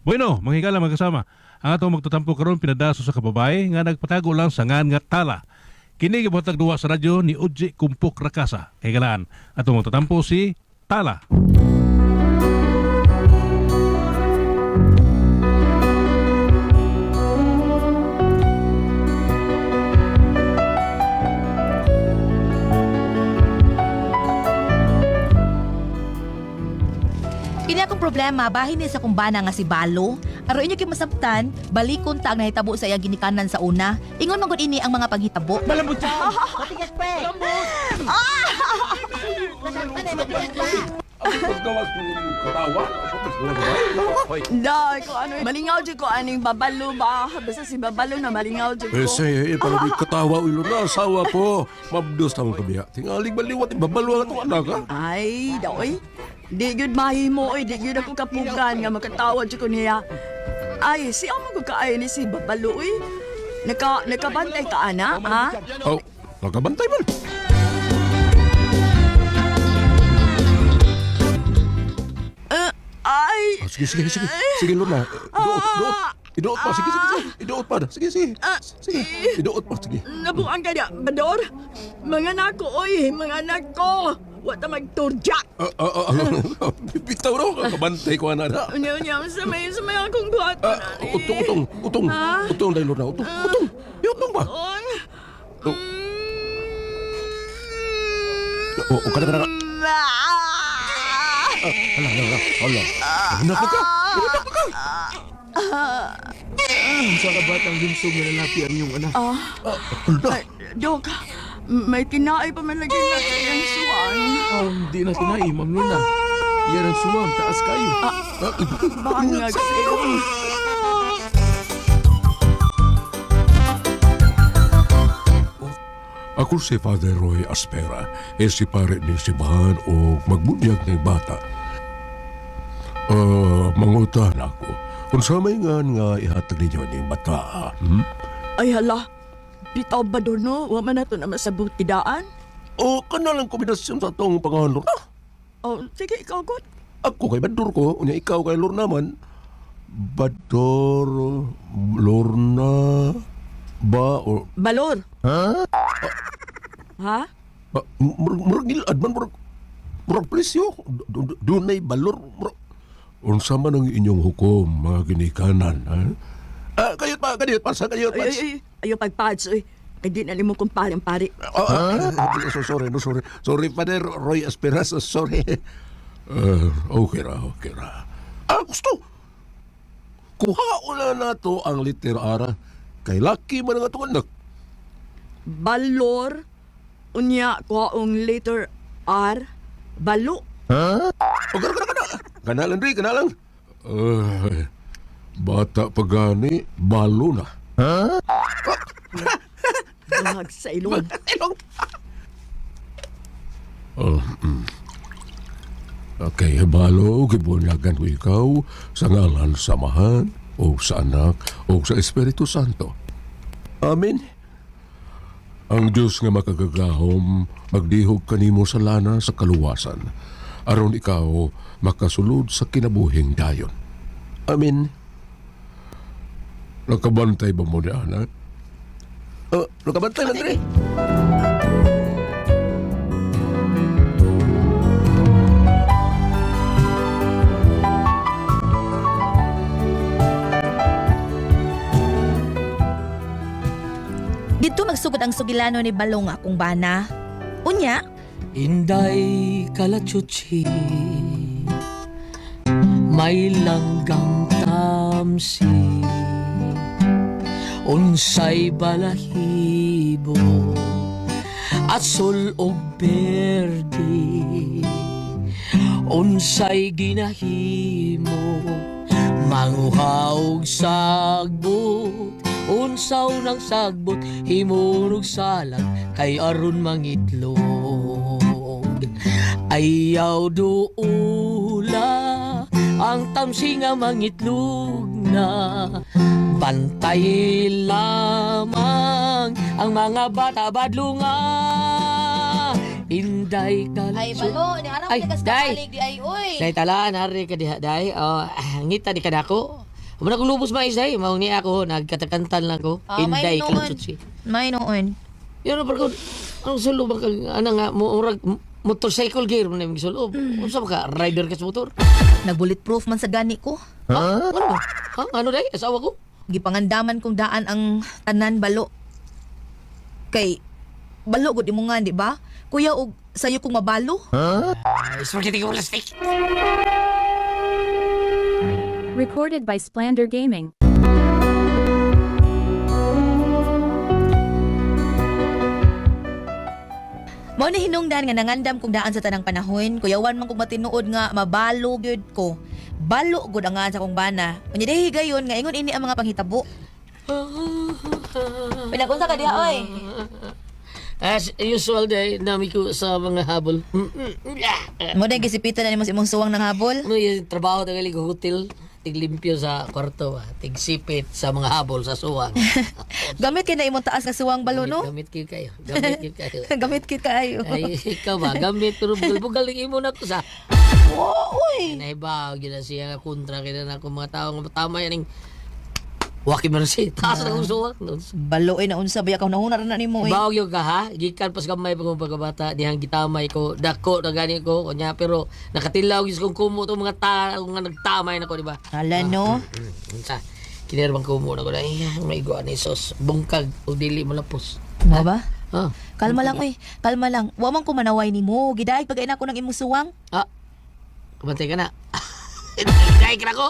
Bueno, manghigala mga kasama. Ang atong magtutampo karon pinadaso sa kababay nga nagpatago lang sa ngan nga tala. Kini gibuhatag duwa sa radyo ni Uji Kumpok Rakasa. Kay galaan, atong magtutampo si Tala. Kini akong problema, bahin ni sa kumbana nga si Balo. Aro inyo kay masabtan, balikon ta ang nahitabo sa iyang ginikanan sa una. Ingon man gud ini ang mga paghitabo. Malambot siya! Matigas pa eh. Masaktan eh, matigas pa. Ang paggawas ko yung katawa. Day, ko ano, malingaw dyan ko aning babalo ba? Basta si babalo na malingaw dyan ko. Say, parang di katawa ulo na asawa ko. Mabdos tamang kabiya. Tingaling baliwat, babalo nga itong anak ha. Ay, daoy. Di gyud mahimo oy, di gyud ako kapugan nga makatawad jud ko niya. Ay, si amo ko kaayo ni si babalo oy. Nakabantay ka ana, ha? Oh, nakabantay man. Ay, Sige. Sige, Lorna. Iduot. Iduot pa. Sige. Iduot pa. Sige. Sige. Iduot pa. Sige. nabuang ka niya, Bador. Mga anak ko oy, mga anak ko. Wa ta magturja. Bitaw raw. Nakabantay ko na na. Unya, samay akong buhat. Utong. Ha? Utong dahil Lorna. Utong. Utong ba? Kada. Hala. Anak ka. Sa kabatang lunsog na lalaki ang iyong anak. Ay, Dok, may tinaay pa man lagi na kayang suwang. Hindi na tinay, Ma'am Luna. Yan ang suwam, taas kayo. Bangag sa'yo. Ako si Father Roy Aspera, si pare ni Sibahan o magbunyag ng bata. Mangutan ako. Kung sa may nga ihatag ninyo ng bata, Ay hala, bitaw ba doon no? Wa man nato na masabot tidaan? O kanalang kombinasyon sa itong pangalan Lorna. Oh, sige, ikaw good. Ako kay Bador ko, unya ikaw kay Lorna man. Bador, Lorna, ba o... Balor. Ha? Ha? Murag nilad man, murag presyo. Dunay balor, unsa man ang inyong hukom, mga ginikanan, ha? Kayot pa, sa kayot pa. Ay, ayaw pagpads, oy. Ay, di na mo kung pari. Sorry. Sorry, Father Roy Asperas, sorry. Okay ra. Gusto. Kuhaon na to ang liter ara. Kay laki man nga itong anak. Balor. Unya, kuhaong letter R. Balo. Kanalan. Bata pa gani, balo na. Bahag sa ilong. Okay, balo, gibunyagan ko ikaw sa ngalan samahan, o sa anak, o sa Espiritu Santo. Amen. Ang Diyos nga makagagahom, magdihog kanimo sa lana sa kaluwasan, aron ikaw makasulod sa kinabuhing dayon. Amen. Nakabantay ba mo na, anak? Nakabantay, Andre. Dito magsugod ang sugilano ni Balong akong bana. Unya, Inday kalachuchi, may langgang tamsi, unsay balahibo, at sul og berdi, unsay ginahimo, manguhaog sagbot, unsaw ng sagbot, himunog salag, kay aron mangitlog. Ayaw duula, ang tamsi nga mangitlog na, bantay lamang ang mga bata badlunga. Inday Ay, kalso. Balo, ni anak Ay, mo day. kaskalig di ay, uy. Day talaan, hari ka diha, day. Ngita di ka dako. Wala ko lubos mais day, mao ni ako nagkatakantan lang ko. Inday may kang noon. tutsi. May noon. Yan na ko. Anong sulo ba kang ana nga mo urag motorcycle gear mo na yung sulo. Unsa ba ka rider ka sa motor? Nag-bulletproof man sa gani ko. Ha? Ano ba? Ha? Ano day? Asawa ko? Gipangandaman kong daan ang tanan balo. Kay balo gud imo nga, di ba? Kuya, og sayo kong mabalo. Spaghetti ko plastic. Recorded by Splander Gaming. Mao ni hinungdan nga nangandam kong daan sa tanang panahon, kuyawan man kong matinuod nga mabalo gyud ko. Balo gud ang nga sa kong bana. Unya dehi gayon nga ingon ini ang mga panghitabo. Pinakunsa ka diha oy. As usual day, nami ko sa mga habol. Mo day gisipitan na nimo sa imong suwang ng habol. Ano yung trabaho tagali ko hotel, tiglimpyo sa kwarto, tigsipit sa mga habol sa suwang. Gamit kay na imong taas nga suwang balo no. Gamit kayo kayo. Gamit kayo kayo. Gamit kit kaayo. Ay, ikaw ba? Gamit pero bugal ng imo na to sa. Oy. Naibaw, gina siya nga kontra kaya na ako mga tao nga tama yan yung waki mercy. Taas na ang suwang. Balo ay naunsa baya ka nahuna ra na nimo eh. Bawag yung ka ha? Gikan pas gamay pa kong pagkabata, dihang gitamay ko, dako na gani ko, kunya, pero nakatilaw yung kong kumo itong mga tao nga nagtamay na ko, di ba? Hala no. Sa kinirabang kumo na ko na, ay, may iguan ni sos, bungkag, o dili mo lapos. Mo ba? Ah, Kalma lang oy. Kalma lang. Wa man ko manaway nimo. Gidaig pagay na ko ng imong suwang. ah, kumantay ka na. Dahil ka na ko.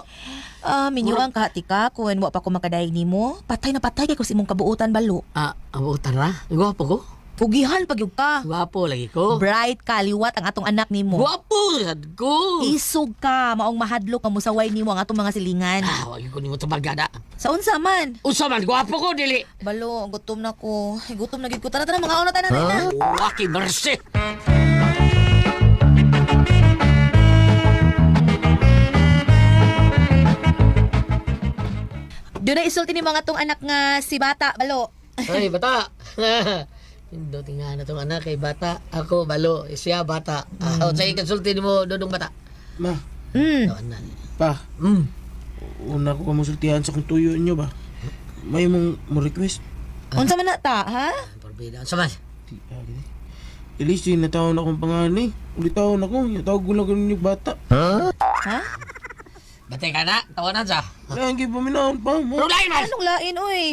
Minyo ang kahati ka kung wa pa ko makadaig nimo. Patay na patay kay ko sa imong kabuutan balo. Ah, abutan na? Gwapo ko? Pugihan pag yung ka. Gwapo lagi ko. Bright kaliwat ang atong anak nimo. Gwapo, sad ko. Isog ka, maong mahadlok ka musaway nimo ang atong mga silingan. Ah, wagi ko ni mo tumagada. Sa unsa man? Usa man, gwapo ko, dili. Balo, gutom na ko. Ay, gutom na gid ko. Tara tara mga una tanan na. Waki mercy. Doon na isulti ni mga tong anak nga si Bata, balo. Ay, bata. Hindi tingnan na itong anak kay bata. Ako, balo. Siya, bata. O, sa ikasulti mo, dodong bata. Ma, Tawaan na. pa, una ko kamusultihan sa kung tuyo nyo ba? May mong mo request? Unsa man na ta, ha? Parbida. Sa man. Ilis, yung natawon akong panganay. Ulit tawon ako, natawag ko lang ganun yung bata. Ha? Batay ka na. Tawanan sa. Lagi paminahon pa, ma. Pero lain man. Anong lain, oy?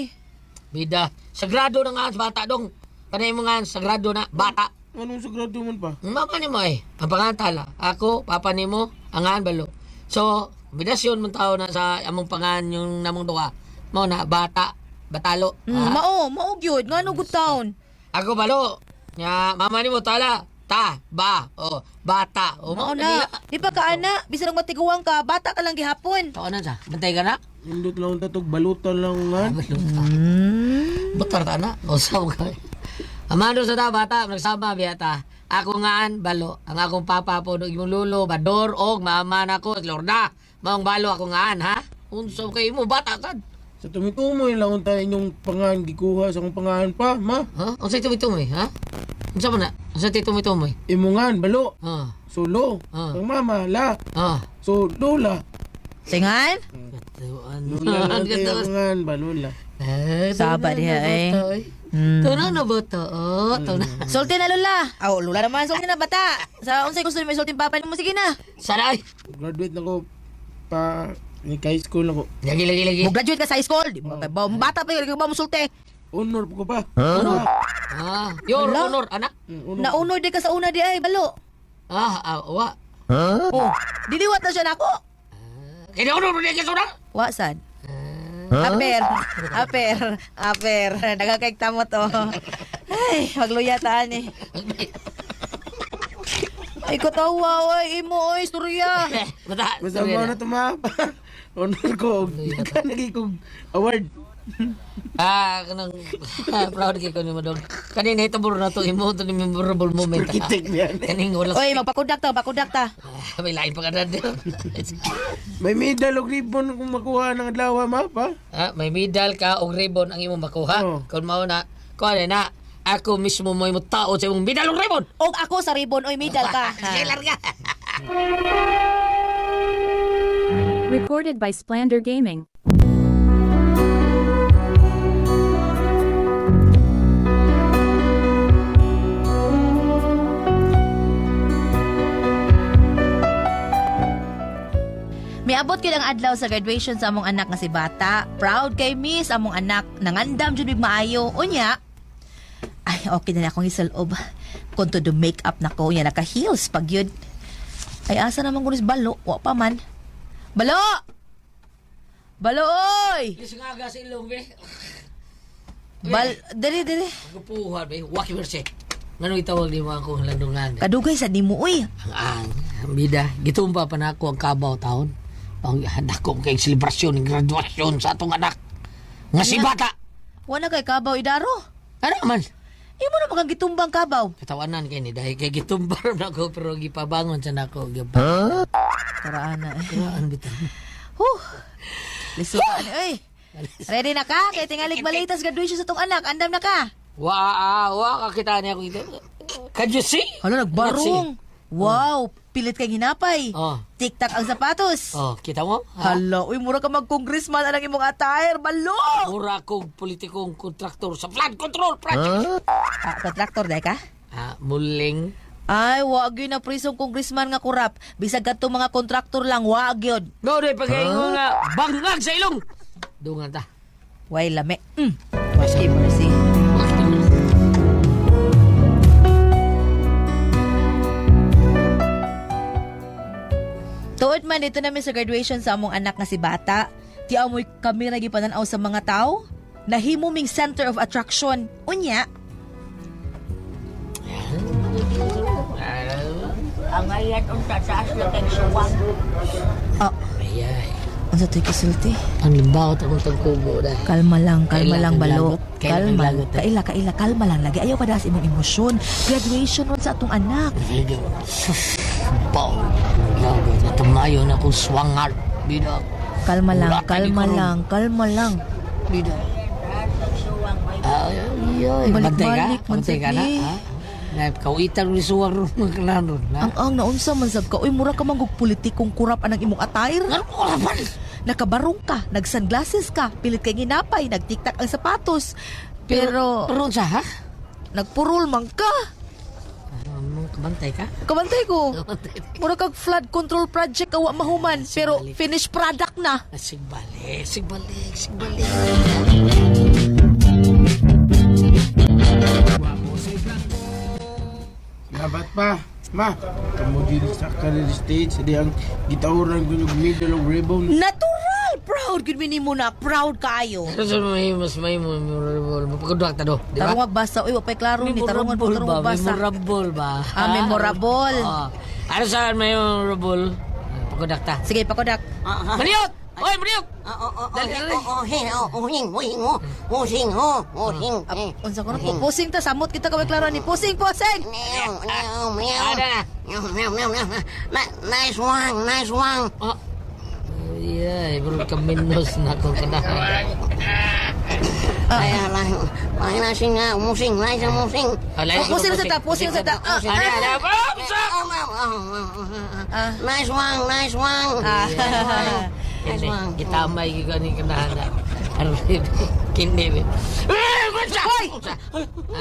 Bida. Sagrado na nga sa bata dong. Panay mo nga sagrado na bata. Anong sagrado man pa? Mama ni mo eh. Ang pangantala. Ako, papa ni mo, angan balo. So, bidasyon mong tao na sa among pangan yung namong duwa. Mo na, bata. Batalo. Mao gyud. Ngano good town? Ako balo. Nya, mama ni mo tala. Ta, ba, o, bata. O, Mao na. Di pa ka ana, bisan nang matiguang ka, bata ka lang gihapon. Tawanan sa. Bantay ka na. Indot lang tatog, balutan lang nga. Butar ta na. O, saan ka? Amado sa ta, bata. Nagsama biyata. Ako ngaan, balo. Ang akong papa po, yung lulo, bador, og, mama na ko, lorda. Maong balo ako ngaan, ha? Unso kayo mo, bata sad. Sa tumitumoy lang tayo inyong pangan, gikuha sa akong pangan pa, ma. Ha? Unsay tumitumoy, ha? Unsa man na? Unsay tumitumoy? Imungan, balo. Ha? Solo. Ang mama, la. Ha? So, lola. Singan? Lola lang tayo pangan, balola. Sabad diha, eh. Tunang na ba to? Tunang. Sulti na lula. Aw, lula naman sulti na bata. Sa unsay gusto ni sulti papa nimo sige na. Saray! Graduate na ko pa, high school ako. Lagi. Mo graduate ka sa high school. Di mo bata pa ka ba mo sulti. Honor po ko pa. Ah, your Wala. honor, anak. Honor. Naunod di ka sa una di ay balo. Wa. Oh, diliwat na siya nako. Kaya honor mo niya kasunod? Wa sad. Aper. Nagakagta mo to. Ay, magluyataan eh. Ay, katawa, oy. Imo, oy, istorya. Bata. Basta mo na tumapa. Honor ko. Nagkanagi kong award. Kanang proud kay ko ni mo dog. Kanina itabor na to imo to ni memorable moment. Kitik niyan. Kaning wala. Oy, magpakudak ta. May lain pa kada. May medal o ribbon kung makuha ng adlaw, ma, pa. May medal ka og ribbon ang imong makuha. Oh. Kun mao na, kuan na ako mismo mo imo tao sa imong medal og ribbon. Og ako sa ribbon, oy, medal ka. Sige larga. Recorded by Splander Gaming. Niabot kid ang adlaw sa graduation sa among anak nga si Bata. Proud kay Miss among anak. Nangandam jud big maayo. Unya, ay, okay na akong isalob. Kung to do make-up na ko, yan naka-heels pag yun. Ay, asa naman kunis balo? Wa pa man. Balo! Balo, oy! Yes nga aga sa ilong, be. Dali. Magpuhan, be. Waki merse. Ngano itawag ni mo akong landungan? Kadugay sa di mo, uy. Ang bida. Gitumpa pa na ako ang kabaw taon. Ang handak ko kay selebrasyon ng graduasyon sa atong anak. Nga si Bata. Wala kay kabaw idaro. Ano man? Imo na makang gitumbang kabaw. Katawanan kay ni dahil kay gitumbar na ako pero gipabangon sa nako. Karaan na. Karaan bitaw. Lisukan, uy. Ready na ka? Kaya tingalig balitas graduation sa tong anak. Andam na ka. Wa kakita niya ako ito. Can you see? Hala, nagbarong. Wow, pilit kang hinapay. Oh. Tik-tak ang sapatos. Oh, kita mo? Ha? Hala, uy, mura ka mag-congressman anang imong attire. Balo! Mura kong politikong kontraktor sa flood control project. Kontraktor dahil ka? Muling. Ay, wag yun na prisong congressman nga kurap. Bisag ka mga kontraktor lang, wag yun. No, day pag-ingo nga bangag sa ilong. Dungan ta. Way lame. Mercy. Tuod man dito namin sa graduation sa among anak nga si Bata. Ti amoy kami lagi pananaw sa mga tao. Nahimuming center of attraction. Unya. Ang ayan unta sa aslo kay suwang. Ayay. Ano to'y kasulti? Ang limbaw akong tagkubo dahil. Kalma lang Kailangan balo. lagot. Kailangan Kalma. lagot, eh. Kalma lang lagi. Ayaw pa sa imong emosyon. Graduation nun sa atong anak. Video. Pau. Lago. Natumayo na akong swangal. Bida. Kalma lang, Wala ka ni Kurong. kalma lang. Bida. Ay. Balik-balik man Bantay ka na. sabi. Ha? Kawitan ni suwang ron magkalanon. Ang naunsa man sab ka. Uy, mura ka manggug politikong kurap anang imong attire. Ano ko naman? Nakabarong ka, nag-sunglasses ka, pilit kay ginapay, nagtiktak ang sapatos. Pero Pero sa ha? nagpurol man ka. Kabantay ka? Kabantay ko. Kabantay. Mura kag flood control project awa mahuman, pero finished product na. Sigbalik. Dapat pa. Ma, kamu diri sa kanil stage. Di ang gitawuran ko yung middle of ribbon. Natural! Proud gud mi nimo na, proud kaayo. Kasi mas may memorable. Mapagkuduak ta do. Di ba? Tarong basa, uy, wapay klaro ni tarong basa. Memorable ba? Memorable. Ano saan may memorable? Pagkuduak ta. Sige, pakodak. Maniot! Oy, Maniot! Unsa ko na po, pusing ta, samot kita kaway klaro ni. Pusing! Ada na. Nice one. Yeah, bro, kaminos na akong kanahan. Musing. Pusing sa ta, pusing sa ta. Ada. Nice one. Kita may gani kanahan. Ano kindi. Hoy!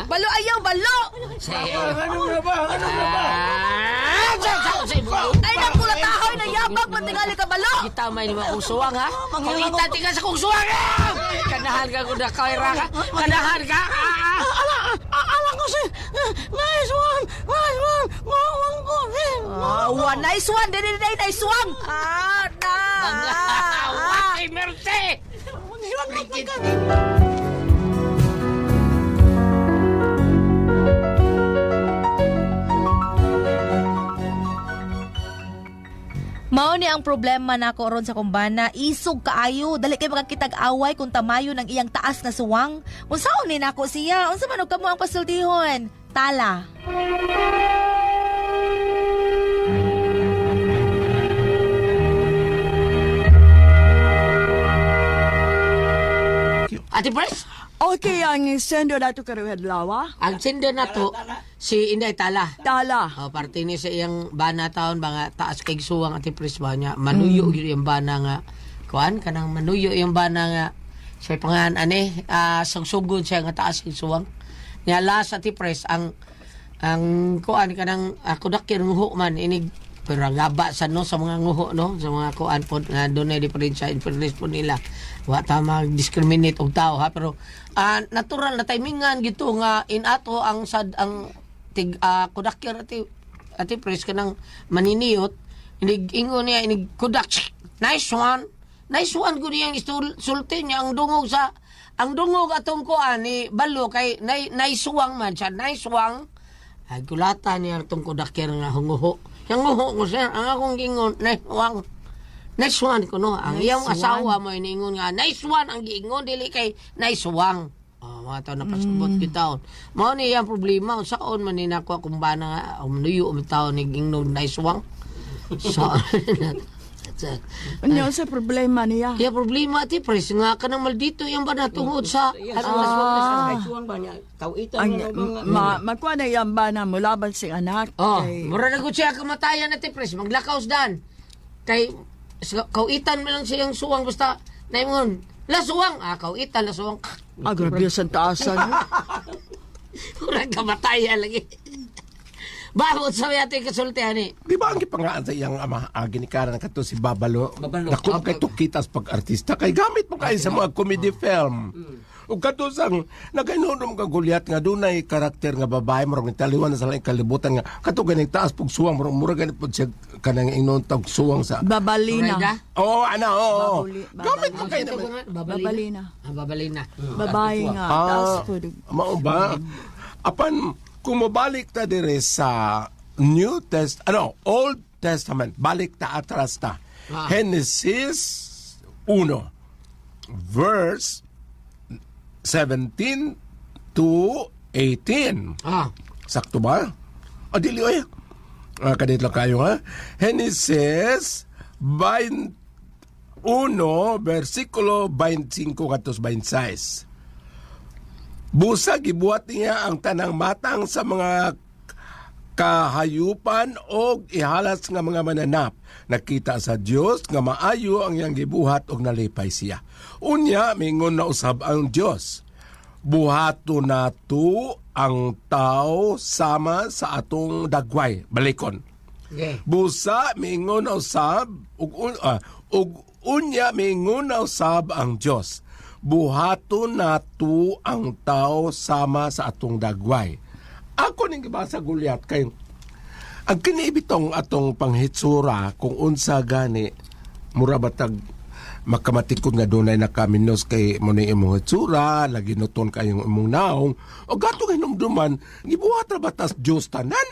Balo ayaw, balo! Ano na ba? Ay, nakula na yabag, matingali ka balo! Kita may lima kong suwang ha? Kita tinggal sa kong suwang ha? Kanahan ka kung nakawira ka? Kanahan ka? Alam ko si nice one. Mawang ko. Nice one! Dili, nice one! Wakay merce! Mao ni ang problema nako ron sa kumbana, isog kaayo, dali kay makakitag away kung tamayo ng iyang taas na suwang. Unsaon ni nako siya? Unsa man og kamo ang pasultihon? Tala. Ate Pres, Okay, ang sendo na ito karuhad lawa. ang sinder na to, si Inday Tala. Tala. Parte ni sa iyang bana taon ba nga taas kay suwang Ate Pres ba niya. Manuyo yung bana nga. Kuan, kanang manuyo yung bana nga. Sa pangan, sagsugod siya nga taas kay suwang. Niya last Ate Pres, ang kuan kanang kudak yung man, inig pero ang gaba sa no sa mga nguho no sa mga kuan po nga dunay diferensya in fairness po nila wa ta mag-discriminate og tao ha pero natural na timingan gito nga in ato ang sad ang kudakir ati pres kanang maniniyot ingon niya kudak nice one gud yang sulti niya ang dungog atong kuan ni balo kay naisuwang man siya naisuwang ay kulata niya atong kudakir nga hunguho yang nguho ko sir ang akong gingon naisuwan ko no ang iyang asawa mo iningon nga naisuwan ang giingon dili kay naisuwang mga taon na pasabot kita mao ni iyang problema saon man ni nako akong bana nga umnuyo taon ni gingon naisuwang so Ano sa problema niya? ya problema ti pres nga kanang maldito yung ba natungod sa Magkuha na yan ba na mulaban sing anak? mura na gud siya kamatayan na ti pres maglakaw dan kay kauitan man lang siyang suwang basta naingon la suwang kauitan la suwang Grabe sa taasan. mura kamatayan lagi bakit sa yato kasultihan ni Di ba ang gipangaan sa iyang ama, ginikaran na kato si Babalo? Naku, kay tukitas pag-artista, kay gamit mo kayo sa mga comedy film. O kato sang, nagainunom ka gulyat nga dunay karakter nga babae, marang taliwan na sa lang kalibutan nga, kato ganang taas pag suwang, mura ganit po siya kanang inon tag suwang sa... Babalina. Oo, oo. Gamit mo kayo naman. Babalina. Babalina Babae nga. Taas po. Mao ba? Apan, kung mabalik ta dire sa Old Testament, balik ta atras ta. Genesis 1, verse 17 to 18. Sakto ba? Dili oy. Kadit lang kayo ha. Genesis 21, versikulo 25 katos 26. Busa gibuhat niya ang tanang matang sa mga kahayupan o ihalas nga mga mananap. Nakita sa Dios nga maayo ang iyang gibuhat og nalipay siya. Unya mingon na usab ang Dios. Buhato nato ang tao sama sa atong dagway. Balikon. okay. Busa mingon na usab ug unya mingon na usab ang Dios. Buhato nato ang tao sama sa atong dagway. Ako ning gibasa Gulyat kay ang kiniibitong atong panghitsura kung unsa gani mura batag makamatikod nga dunay nakaminos kay mo ni imong hitsura lagi nuton kayong imong naong o gato kay numduman gibuhat ra batas Dios tanan.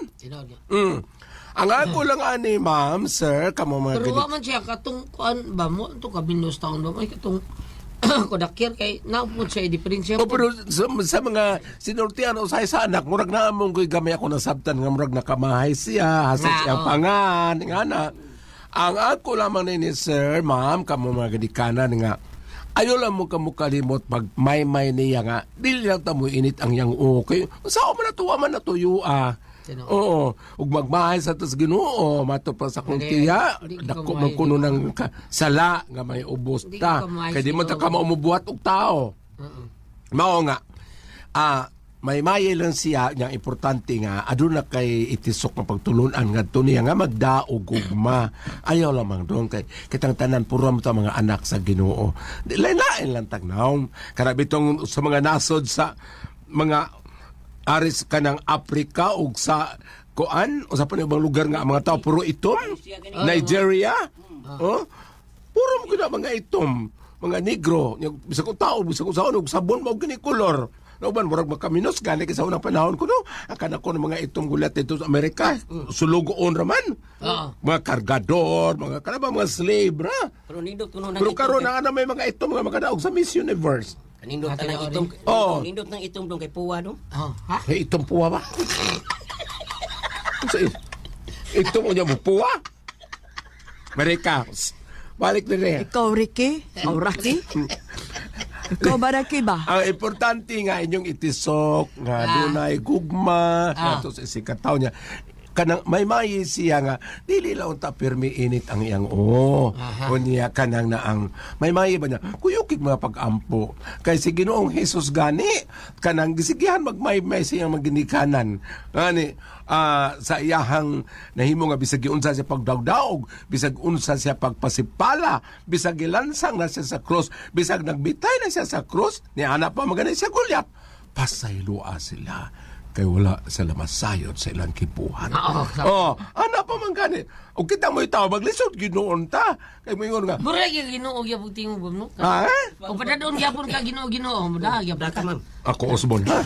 Ang ako lang ani ma'am sir kamo mga pero wa man siya katong kuan ba mo to kabinos taon ba may katong kodakir kay naupod siya diferensya pero sa mga sinultian usay sa anak murag na among koy gamay ako na sabtan nga murag nakamahay siya hasad siya pangan nga na ang ako lamang ni sir ma'am kamo mga gadikanan nga ayo lang mo kamo kalimot pag may niya nga dili lang ta mo init ang yang okay sao man natuwa man natuyo oo ug magmahay sa tos Ginoo mato pa sa kung tiya dako magkuno ng sala nga may ubos ta kay di man ta ka maumubuhat og tao mao nga may lang siya nga importante nga aduna kay itisok nga pagtulunan ngadto niya nga magdaog ugma ayaw lamang doon kay kitang tanan puro mo ta mga anak sa Ginoo lain lang tagnaw karabitong sa mga nasod sa mga aris ka ng Africa o sa kuan o sa panibang lugar nga mga tao puro itom Nigeria puro mo kina mga itom mga negro bisa ko tao bisa ko sa og sabon mo gini color no ban murag makaminos gani kay sa unang panahon ko no akana ko ng mga itom gulat dito sa Amerika sulugoon raman mga kargador mga kanaba mga slave ra pero karon na may mga itom nga makadaog sa Miss Universe. Nindot ng itong nindot ng itong dong kay Puwa no? ha? Hey, itong puwa ba? Itong unya mo puwa? Mereka, balik na rin. Ikaw, Ricky? O Rocky? Ikaw ba, Rocky ba? Ang importante nga inyong itisok, nga dunay gugma, nga to sa sikataw niya. kanang may siya nga dili lang ta pirmi init ang iyang unya kanang na ang may ba niya kuyukig mga pag-ampo kay si Ginoong Hesus gani kanang gisigihan magmay siyang maginikanan ani sa iyahang nahimo nga bisag unsa siya pagdawdaog bisag unsa siya pagpasipala bisag gilansang na siya sa cross bisag nagbitay na siya sa cross ni ana pa magani siya Goliath pasaylua sila kay wala sila masayod sa ilang kibuhan. Ana pa man gani. O kita mo itaw maglisod Ginoon ta. Kay moingon nga. Murag yung Ginoo gyapon tingog mo. Ha? O padadon gyapon ka Ginoo muda gyapon ka. Ako Osbon ha.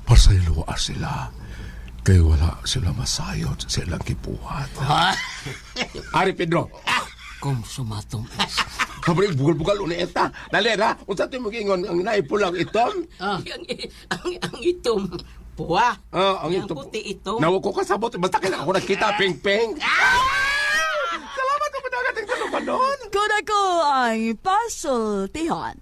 Pasaylua sila. Kay wala sila masayod sa ilang kibuhan. Ari Pedro. Kung sumatong. Kabri bugal-bugal uni eta. Dali ra. Unsa ti mogingon ang naipulang itom? Ang itom. Puwa. Ang Yang itom. puti itom. Nawa ko kasabot basta kaya ako nakita ping-ping. Salamat ko padagat ang talumanon. Kung ako ang pasultihan.